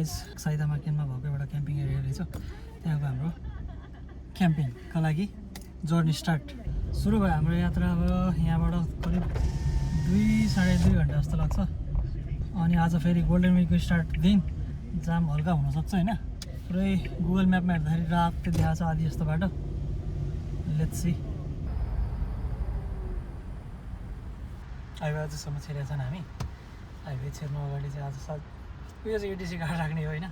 Guys साइदामा केनमा भएको एउटा camping area रहेछ त्यहाँको हाम्रो क्याम्पिङका लागि जर्नी स्टार्ट सुरु भयो हाम्रो यात्रा अब यहाँबाट करिब 2-2.5 घन्टा जस्तो लाग्छ अनि आज फेरि गोल्डन विकको स्टार्ट दिन जाम हल्का हुनसक्छ होइन पुरै गुगल म्यापमा हेर्दाखेरि रात देखाएको छ आधी जस्तो बाटो लेट्स सी हाइवे अझसम्म छिरेका छन् हामी हाइवे छिर्नु अगाडि चाहिँ आज सायद उयो चाहिँ एटिसी कार्ड राख्ने हो होइन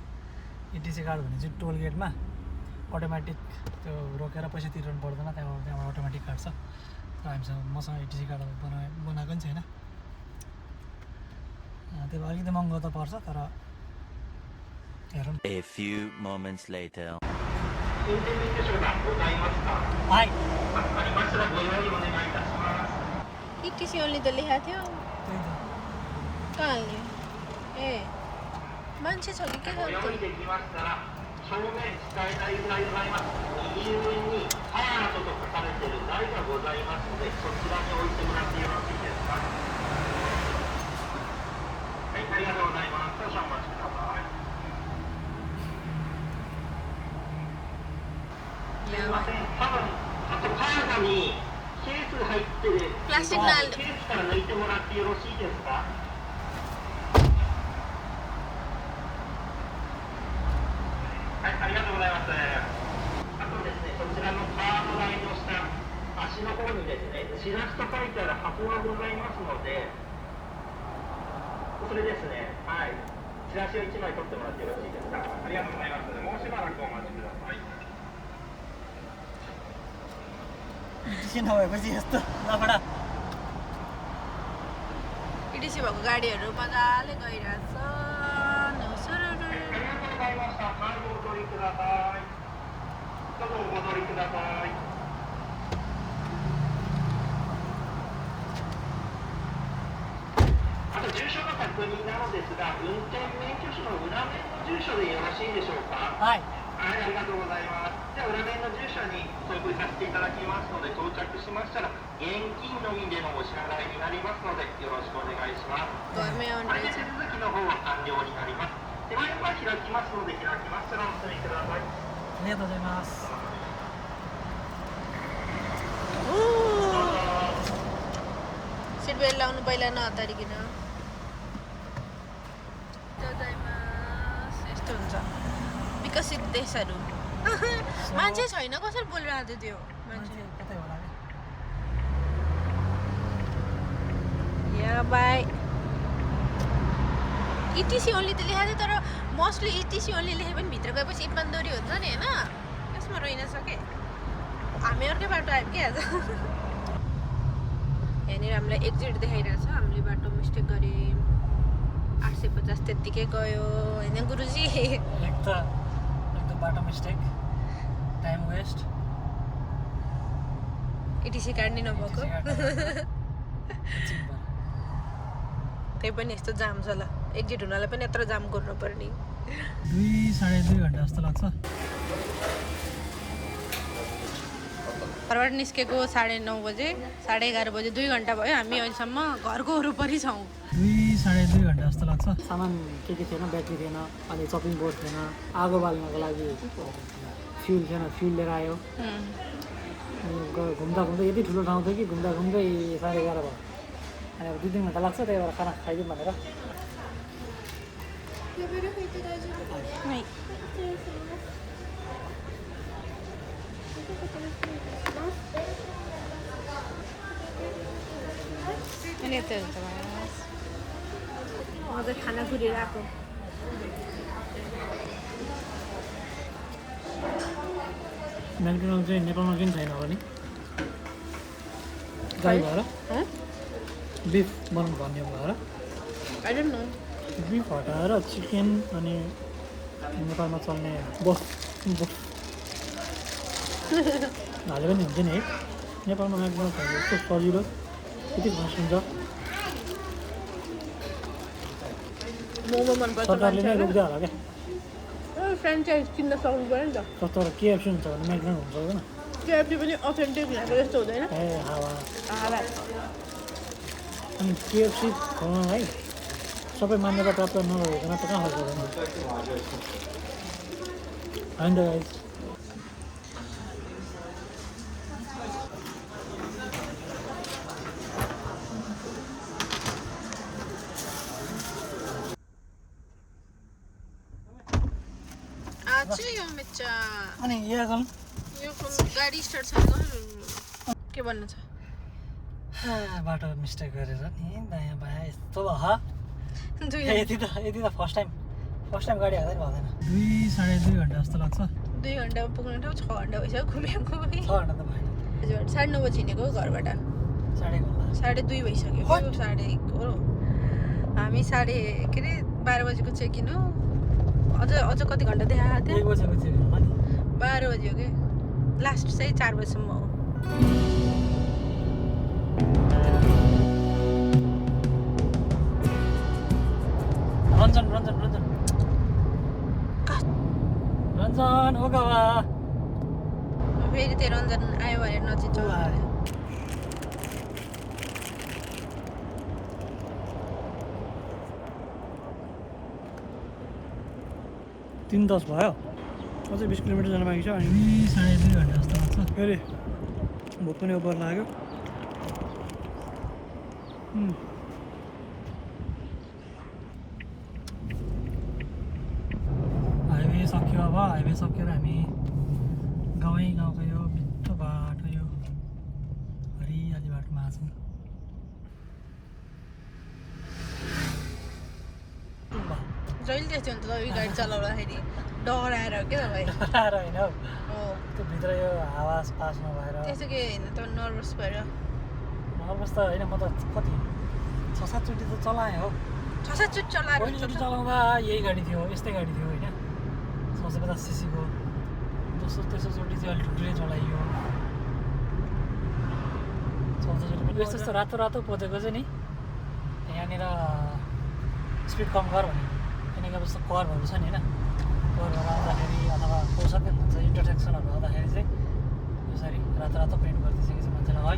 एटिसी कार्ड भने चाहिँ टोल गेटमा अटोमेटिक त्यो रोकेर पैसा तिर्नु पर्दैन त्यहाँबाट अटोमेटिक काट्छ र हामीसँग मसँग एटिसी कार्ड बनाएको नि छैन त्यो अलिकति महँगो त पर्छ तर हेरौँ A few moments later. High ETC only त लेखाएको थियो त्यही त कहाँ हाल्ने ए मान्छे छ कि के गर्छ 正面伝えたいぐらいございます。右上にハートと書かれている台がございますので、そちらに置いてもらってよろしいですか。はい、ありがとうございます。少々お待ちください。すいません、多分あとカードにケース入ってるプラスチックなんケースから抜いてもらってよろしいですか。はい、ありがとうございます。あとですね、こちらのカード台の下、足の方にですね、チラシと書いてある箱がございますので、それですね、はい、チラシを1枚取ってもらってよろしいですか。ありがとうございます。もうしばらくお待ちください。 एटिसी नभएपछि यस्तो लफडा ETC भएको गाडीहरू मजाले गइरहेछ ありがとうございました。カードをお取りください。どうぞお戻りください。あと住所の確認なのですが、運転免許証の裏面の住所でよろしいでしょうか。はい はい、ありがとうございます。じゃあ裏面の住所に送付させていただきますので、到着しましたら現金のみでのお支払いになりますので、よろしくお願いします。これで手続きの方は完了になります。手前は開きますので開きましたらお進みください。ありがとうございます सिट बेल्ट लाउनु पहिला नहतारिकन यस्तो हुन्छ विकसित देशहरू मान्छे छैन कसरी बोलिरहेको थियो त्यो मान्छे कतै होला नि या बाई ETC ओन्ली त लेखाएको थियो तर मोस्टली ETC ओन्ली लेखे पनि भित्र गएपछि इमानदोरी हुन्छ नि होइन यसमा रहेन सके हामी अर्कै बाटो आयो कि आज यहाँनिर हामीलाई एक्जिट देखाइरहेछ हामीले बाटो मिस्टेक गऱ्यौँ 850 त्यत्तिकै गयो होइन गुरुजी एक त बाटो मिस्टेक टाइम वेस्ट ETC काट्ने नभएको त्यही पनि यस्तो जाम छ ल एक्जिट हुनलाई पनि यत्रो जाम गर्नुपर्ने 2-2.5 घन्टा जस्तो लाग्छ घरबाट निस्केको 9:30 बजे 11:30 बजे 2 घन्टा भयो हामी अहिलेसम्म घरको वरिपरि छौँ 2-2.5 घन्टा जस्तो लाग्छ सामान के थिएन ब्याट्री थिएन अनि चपिङ बोर्ड थिएन आगो बाल्नको लागि फ्युल थिएन फ्युल लिएर आयो घुम्दा घुम्दै यति ठुलो ठाउँ थियो कि घुम्दा घुम्दै 11:30 भयो अनि अब 2-3 घन्टा लाग्छ त्यही भएर खाना खाइदिउँ भनेर अनि यस्तै हुन्छ मजा खाना घुरिरहेको म्याकडोनल्ड चाहिँ नेपालमा किन छैन होला नि गाई भएर बिफ बनाउनु भन्ने भएर आई डोन्ट नो बिफ हटाएर चिकन अनि नेपालमा चल्ने बफ हाले पनि हुन्छ नि है नेपालमा म्याकडोनल्ड खानु यस्तो सजिलो यति फास्ट हुन्छ मोमो मनपर्छ सरकारले नै रोक्दै होला क्या फ्रेन्चाइज किन्न सक्नु पऱ्यो नि त जस्तो केएफसी हुन्छ भने म्याकडोनल्ड हुन्छ होइन केएफसी पनि अथेन्टिक भएको जस्तो हुँदैन ए हावा हावा अनि केएफसी खुवाउन है सबै मान्यता प्राप्त नभइकन त कहाँ फर्काउँदैन होइन त गाइस यो मेचा अनि यहाँ गरौँ यो गाडी स्टार्ट छैन के भन्नु छ बाटो मिस्टेक गरेर नि दायाँ बायाँ यस्तो भयो यति त फर्स्ट टाइम गाडी हाल्दै भएन 2.5 घन्टा जस्तो लाग्छ 2 घन्टामा पुग्ने ठाउँ 6 घन्टा भइसक्यो घुमेको 6 घन्टा त भएन हजुर 9:30 बजी हिँडेको घरबाट 2:30 भइसक्यो 1:30 हो हामी के अरे 12 बजीको चेक इन हो अझ कति घन्टा देखाएको थियो 1 बजेको चेक इन हो नि 12 बजी हो कि लास्ट चाहिँ 4 बजीसम्म हो रञ्जन ओ गावा फेरि त्यो रञ्जन आयो भने नजिक चलाउने 3:10 भयो अझै 20 किलोमिटर जान बाँकी छ अनि 2.5 घन्टा जस्तो लाग्छ फेरि भोक पनि ओभर लाग्यो हाइवे सक्यो अब हाइवे सकेर हामी गाउँको यो मिठो बाटो यो हरियाली बाटोमा आएको छौँ जहिले त्यस्तो हुन्छ तपाईँ गाडी चलाउँदाखेरि डराएर के तपाईँ डराएर होइन हौ हो त्यो भित्र यो आवाज पास नभएर त्यस्तो के होइन त नर्भस भएर नर्भस त होइन म त कति 6-7 चोटि त चलाएँ हो 6-7 चोटि चलाएर पहिलोचोटि चलाउँदा यही गाडी थियो यस्तै गाडी थियो होइन 650 सीसीको तेस्रो चोटि चाहिँ अलिक ठुलै चलाइयो चौथोचोटि यस्तो रातो पोतेको चाहिँ नि यहाँनिर स्पिड कम गर भने किनकि अब जस्तो करहरू छ नि होइन करहरू आउँदाखेरि अथवा पोसाकै हुन्छ इन्टरसेक्सनहरू आउँदाखेरि चाहिँ यसरी रातो पेन्ट गरिदिइसकेपछि मान्छेलाई है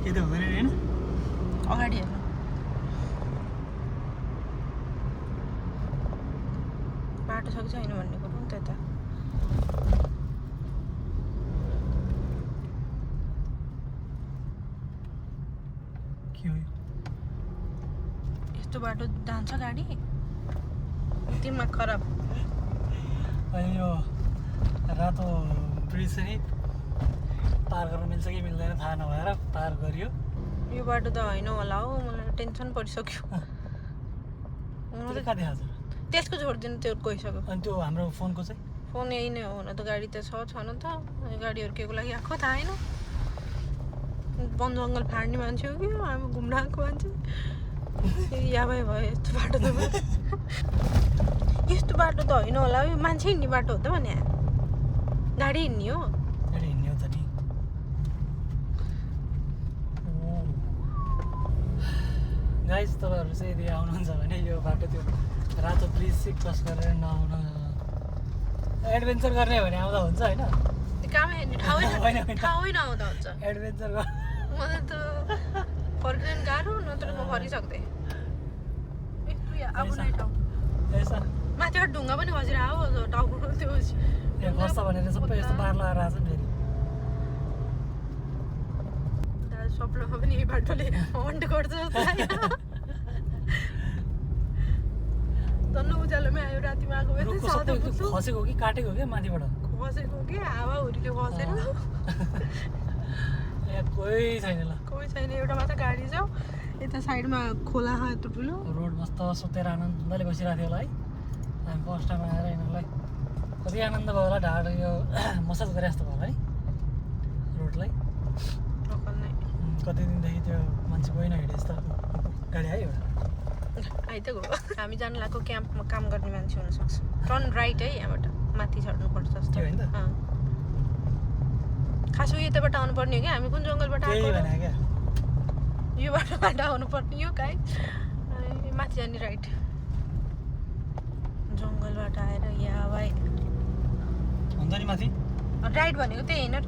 के त हुँदैन होइन अगाडि हेर्नु बाटो छ कि छैन भन्ने कुरो नि त के हो यस्तो बाटो जान्छ गाडी दिमाग खराब अहिले यो रातो ब्रिज चाहिँ पार गर्न मिल्छ कि मिल्दैन थाहा नभएर पार गरियो यो बाटो त होइन होला हौ मलाई टेन्सन परिसक्यो कहाँ देखाएको छ त्यसको छोडिदिनु त्यो गइसक्यो अनि त्यो हाम्रो फोनको चाहिँ फोन यही नै हो हुन त गाडी त छ न त गाडीहरू के को लागि आएको थाहा होइन वन जङ्गल फाड्ने मान्छे हो कि हामी घुम्न आएको मान्छे याबै भयो यस्तो बाटो त यस्तो बाटो त होइन होला हौ मान्छे हिँड्ने बाटो हो त भने गाडी हिँड्ने हो गाडी हिँड्ने हो त नि गाइस तपाईँहरू चाहिँ यदि आउनुहुन्छ भने यो बाटो त्यो रातो ब्रिज चाहिँ क्रस गरेर नआउन एडभेन्चर गर्ने हो भने आउँदा हुन्छ होइन त्यो कहाँ हेर्ने ठाउँै नआउँदा हुन्छ एडभेन्चर मलाई त फर्किन गाह्रो नत्र म फर्किसक्दै अब नै ठाउँ यसो माथिबाट ढुङ्गा पनि खसेर आऊ टाउको त्यो खस्छ भनेर सबै यस्तो पार लगाएर आएको छ फेरि स्वप्नमा पनि यही बाटोले हन्ट गर्छ जस्तो लाग्यो धन्न उज्यालोमै आयो रातिमा आएको भए खसेको कि काटेको क्या माथिबाट खसेको कि हावा हुरीले खसेर यहाँ कोही छैन ल कोही छैन एउटा मात्र गाडी छ यता साइडमा खोला छ यत्रो ठुलो रोड मस्त सुतेर आनन्दले बसिरहेको थियो होला है हामी फर्स्ट टाइम आएर यिनीहरूलाई कति आनन्द भयो होला ढाड यो मसाज गरे जस्तो भयो होला है रोडलाई कति दिनदेखि त्यो मान्छे गइ नहिँडे जस्तो गाडी आयो एउटा आइ त गयो हामी जानु लागेको क्याम्पमा काम गर्ने मान्छे हुनसक्छ टर्न राइट है यहाँबाट माथि चढ्नुपर्छ जस्तो होइन त खास यताबाट आउनुपर्ने हो कि हामी कुन जङ्गलबाट त्यही आएको भने क्या यो बाटोबाट आउनुपर्ने यो गाई माथि जाने राइट जङ्गलबाट आएर यहाँ भाइ हुन्छ नि माथि राइट भनेको त्यही होइन र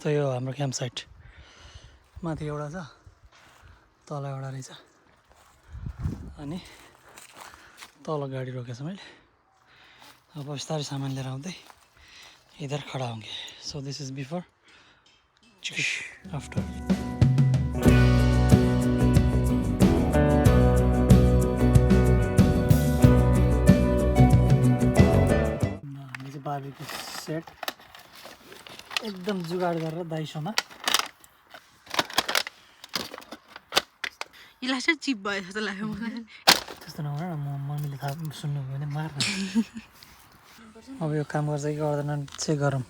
त यो हाम्रो क्याम्प साइट माथि एउटा छ तल एउटा रहेछ अनि तल गाडी रोकेको छ मैले अब बिस्तारै सामान लिएर आउँदै इधर खडा होंगे so this is before after हामीले चाहिँ बार्बीक्यू सेट एकदम जुगाड गरेर दाइसोमा यसलाई चाहिँ चिप भयो जस्तो लाग्यो मलाई त्यस्तो नगर न मम्मीले थाहा सुन्नुभयो भने मार्नु अब यो काम गर्छ कि गर्दैन चाहिँ गरौँ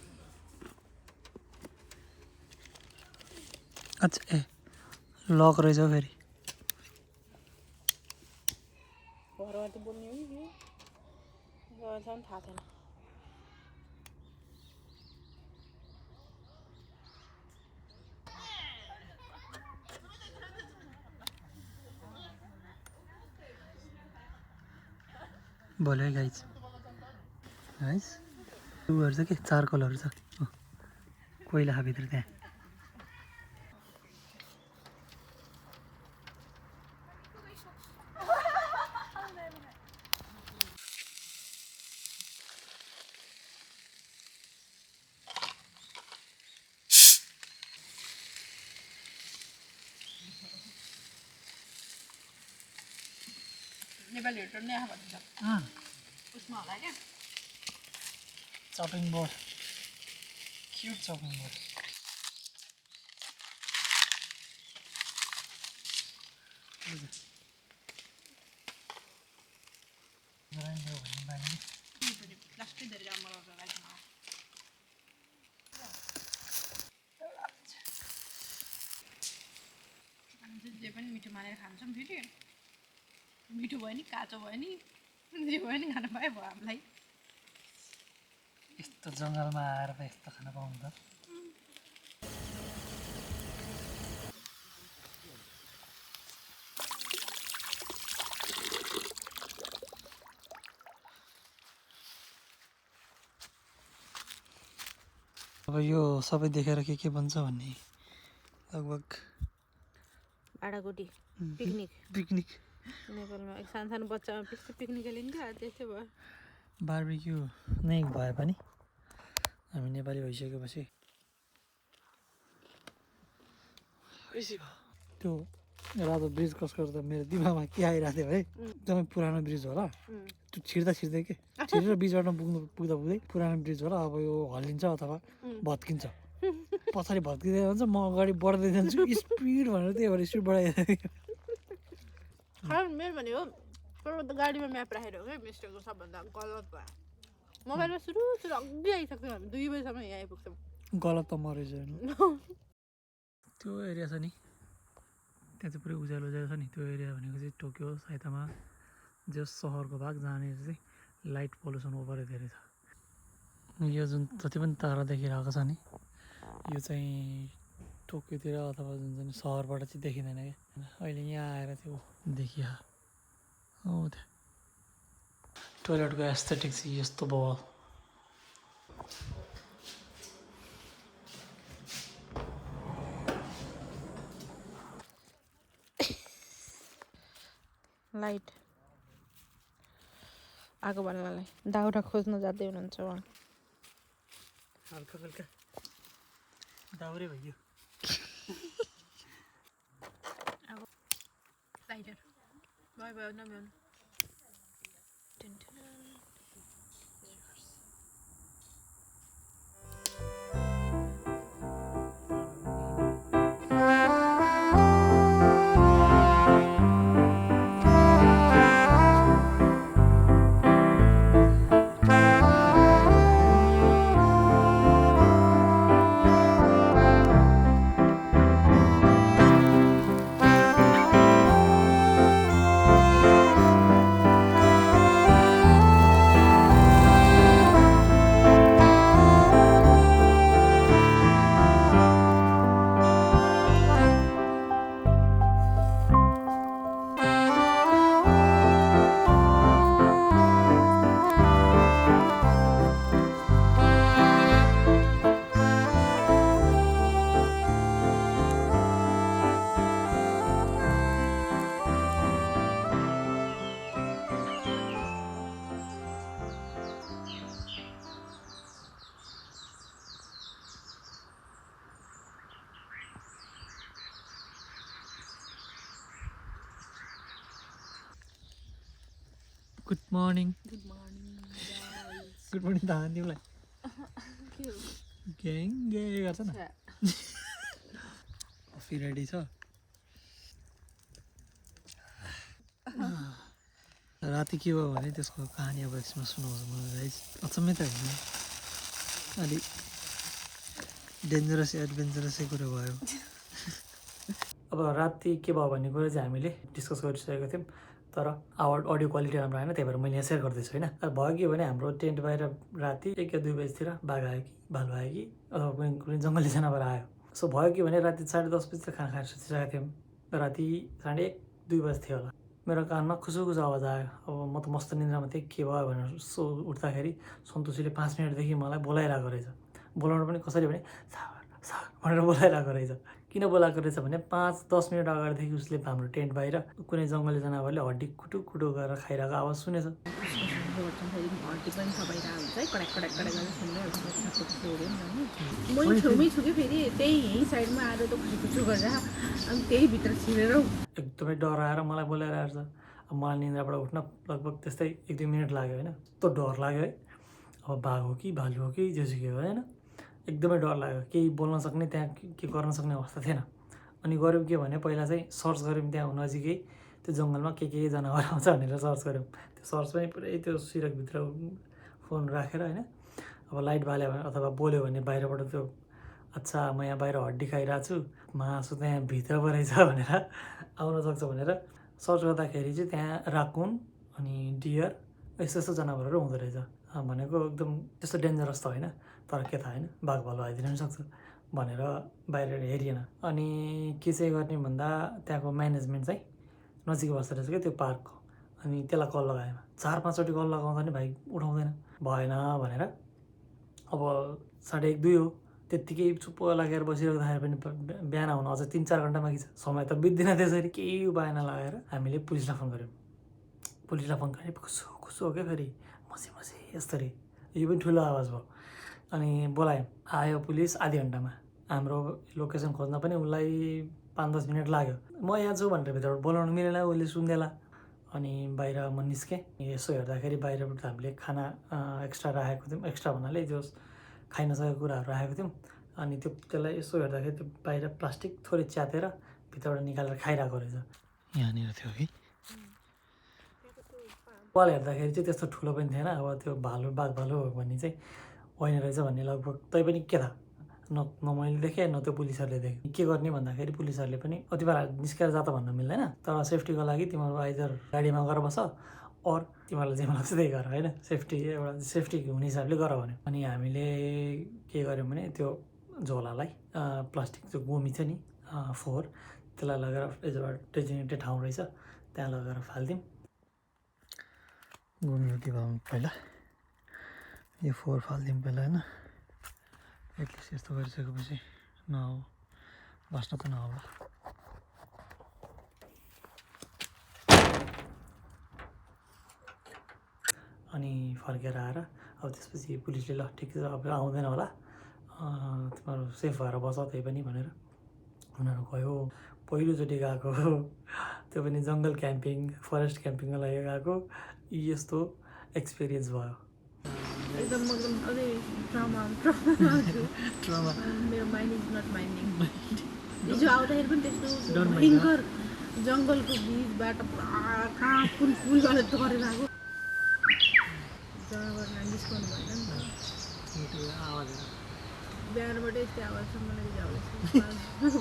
अच्छा ए लक रहेछ हौ फेरि घरबाट बोल्ने हो कि थाहा छैन बोल्यो है गाइज गाइज उहरू छ कि चारकोलहरू छ कोइला भित्र त्यहाँ नेपालीहरू पनि आएको भन्छ उसमा होला क्या chopping board cute chopping board plastic धेरै राम्रो लाग्छ जे पनि मिठो मानेर खान्छौँ फेरि मिठो भयो नि काँचो भयो नि जे भयो नि खान पाए भयो हामीलाई यस्तो जङ्गलमा आएर त यस्तो खाना पाउनु त अब यो सबै देखेर के भन्छ भन्ने लगभग भाँडाकुटी पिकनिक पिकनिक नेपालमा एक सानो सानो बच्चामा पिकनिक लिन्थ्यो त्यस्तै भयो बार्बेक्यू नै भए पनि हामी नेपाली भइसकेपछि त्यो रातो ब्रिज क्रस गर्दा मेरो दिमागमा के आइरहेको थियो है एकदमै पुरानो ब्रिज होला त्यो छिर्दा छिर्दै के छिरेर बिचबाट पुग्दा पुग्दै पुरानो ब्रिज होला अब यो हल्लिन्छ अथवा भत्किन्छ पछाडि भत्किँदै जान्छ म अगाडि बढ्दै जान्छु स्पिड भनेर त्यही भएर स्पिड बढाइदिएको मेरो भनेको त गाडीमा म्याप राखेर हो क्या मिस्टेक सबभन्दा गलत भयो मोबाइलमा सुरु अघि आइसक्छौँ हामी 2 बजीसम्म यहाँ आइपुग्छौँ गलत त मरेछ त्यो एरिया छ नि त्यहाँ चाहिँ पुरै उज्यालो उज्यालो छ नि त्यो एरिया भनेको चाहिँ टोकियो साइतामा जो सहरको भाग जहाँनिर चाहिँ लाइट पल्युसन ओभरै धेरै छ यो जुन जति पनि तारा देखिरहेको छ नि यो चाहिँ टोकियोतिर अथवा जुन चाहिँ सहरबाट चाहिँ देखिँदैन क्या होइन अहिले यहाँ आएर त्यो देखिया हो त्यहाँ टोइलेटको एस्थेटिक चाहिँ यस्तो बवाल लाइट आगो बाल्नलाई दाउरा खोज्न जाँदै हुनुहुन्छ उहाँ हल्का हल्का दाउरे भइयो लाइटर भयो भयो नभ्याउनु good morning good morning good morning त तिमीलाई ग्याङ गे गर्छ न कफी रेडी छ राति के भयो भने त्यसको कहानी अब यसमा सुनाउँछु मलाई गाइस अचम्मै त होइन अलिक डेन्जरस एडभेन्चरसै कुरो भयो अब राति के भयो भन्ने कुरा चाहिँ हामीले डिस्कस गरिसकेको थियौँ तर आवाज अडियो क्वालिटी राम्रो आएन त्यही भएर मैले यहाँ सेयर गर्दैछु होइन भयो के भने हाम्रो टेन्ट बाहिर राति 1 या 2 बजीतिर बाघ आयो कि भालु आयो कि अथवा कुनै जङ्गली जनावर आयो सो भयो के भने राति 10:30 बजीतिर खाना खाएर सुतिसकेको थियौँ राति 1:30-2 बजी थियो होला मेरो कानमा खुसु आवाज आयो अब म त मस्त निन्द्रामा थिएँ के भयो भनेर सो उठ्दाखेरि सन्तोषीले 5 मिनटदेखि मलाई बोलाइरहेको रहेछ बोलाउनु पनि कसरी भने सागर भनेर बोलाइरहेको रहेछ किन बोलाएको रहेछ भने 5-10 मिनट अगाडिदेखि उसले हाम्रो टेन्ट बाहिर कुनै जङ्गली जनावरले हड्डी कुटु गरेर खाइरहेको आवाज सुनेछ हड्डी पनि सबैरहेको हुन्छ है कडाक गरेर सुन्दै म छेउमै छु कि फेरि त्यही यहीँ साइडमा आएर त खुसु गरेर अनि त्यही भित्र छिरेर एकदमै डर आएर मलाई बोलाइरहेको छ अब मलाई निन्द्राबाट उठ्न लगभग त्यस्तै 1-2 मिनट लाग्यो होइन यस्तो डर लाग्यो है अब बाघ हो कि भालु हो कि जेसुकै हो होइन एकदमै डर लाग्यो केही बोल्न सक्ने त्यहाँ के गर्न सक्ने अवस्था थिएन अनि गऱ्यौँ के भने पहिला चाहिँ सर्च गऱ्यौँ त्यहाँ नजिकै त्यो जङ्गलमा के जनावर आउँछ भनेर सर्च गऱ्यौँ त्यो सर्च पनि पुरै त्यो सिरकभित्र फोन राखेर होइन अब लाइट बाल्यो भने अथवा बोल्यो भने बाहिरबाट त्यो अच्छा म यहाँ बाहिर हड्डी खाइरहेको छु मासु त्यहाँ भित्र पो रहेछ भनेर आउन सक्छ भनेर सर्च गर्दाखेरि चाहिँ त्यहाँ राकुन अनि डियर यस्तो जनावरहरू हुँदो रहेछ भनेको एकदम त्यस्तो डेन्जरस त होइन तर के थाहा होइन बाघ भालु आइदिन पनि सक्छ भनेर बाहिर हेरिएन अनि के चाहिँ गर्ने भन्दा त्यहाँको म्यानेजमेन्ट चाहिँ नजिकै बस्दो रहेछ क्या त्यो पार्कको अनि त्यसलाई कल लगाएँ 4-5 चोटि कल लगाउँदा नि भाइ उठाउँदैन भएन भनेर अब 1:30-2 हो त्यत्तिकै चुप्प लागेर बसिरहेको पनि बिहान आउनु अझ 3-4 घन्टा बाँकी छ समय त बित्दैन त्यसरी केही उपाय नलागेर हामीले पुलिसलाई फोन गऱ्यौँ पुलिसलाई फोन गरेँ खुसु हो क्या फेरि मसी यस्तरी यो पनि ठुलो आवाज भयो अनि बोलायौँ आयो पुलिस आधी घन्टामा हाम्रो लोकेसन खोज्न पनि उसलाई 5-10 मिनट लाग्यो म यहाँ छु भनेर भित्रबाट बोलाउनु मिलेन उसले सुन्देला अनि बाहिर म निस्केँ यसो हेर्दाखेरि बाहिरबाट हामीले खाना एक्स्ट्रा राखेको थियौँ एक्स्ट्रा भन्नाले त्यो खाइ नसकेको कुराहरू राखेको थियौँ अनि त्यसलाई यसो हेर्दाखेरि त्यो बाहिर प्लास्टिक थोरै च्यातेर भित्रबाट निकालेर खाइरहेको रहेछ यहाँनिर थियो कि वाल हेर्दाखेरि चाहिँ त्यस्तो ठुलो पनि थिएन अब त्यो बाघ भालु हो भन्ने चाहिँ होइन रहेछ भन्ने लगभग तै पनि के थाहा न मैले देखेँ न त्यो पुलिसहरूले देखेँ के गर्ने भन्दाखेरि पुलिसहरूले पनि अति बेला निस्केर जा त भन्न मिल्दैन तर सेफ्टीको लागि तिमीहरू आइदर गाडीमा गएर बस अर तिमीहरूलाई जे लाग्छ त्यही गर होइन सेफ्टी हुने हिसाबले गर भन्यो अनि हामीले के गर्यौँ भने त्यो झोलालाई प्लास्टिक जो गोमी छ नि फोहोर त्यसलाई लगेर एउटा डेजिनेटेड ठाउँ रहेछ त्यहाँ लगेर फालिदिउँ गोमी के भयो पहिला यो फोहोर फालिदिउँ पहिला होइन एटलिस्ट यस्तो गरिसकेपछि नहो बाँच्न त नहोला अनि फर्केर आएर अब त्यसपछि पुलिसले ल ठिक छ अब आउँदैन होला तिमीहरू सेफ भएर बस त्यही पनि भनेर उनीहरू गयो पहिलोचोटि गएको त्यो पनि जङ्गल क्याम्पिङ फरेस्ट क्याम्पिङको लागि गएको यस्तो एक्सपिरियन्स भयो एकदम अझै ट्रमा मेरो माइन्ड इज नट माइन्डिङ हिजो आउँदाखेरि पनि त्यस्तो भयङ्कर जङ्गलको बिचबाट पुरा कहाँ फुल गरेर गरेर आएको जनावर निस्कनु भएन नि त बिहानबाटै यस्तै आवाज छ मलाई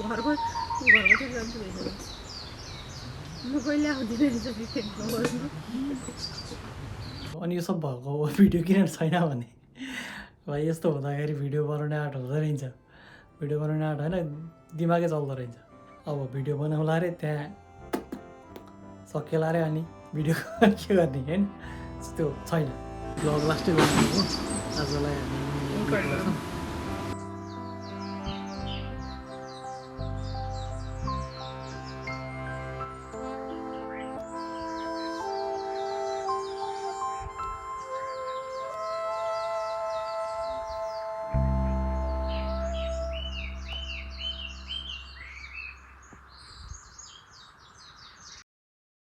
घरको चाहिँ जान्छु भइसक्यो म कहिले आउँदिनँ रहेछ क्रिकेटको गर्नु अनि यो सब भएको भिडियो किन छैन भने भाइ यस्तो हुँदाखेरि भिडियो बनाउने आँट हुँदो रहेछ भिडियो बनाउने आँट होइन दिमागै चल्दो रहेछ अब भिडियो बनाउला अरे त्यहाँ सकिएला अरे अनि भिडियो के गर्ने होइन त्यो छैन ब्लग लास्टै गर्नु आजलाई हामी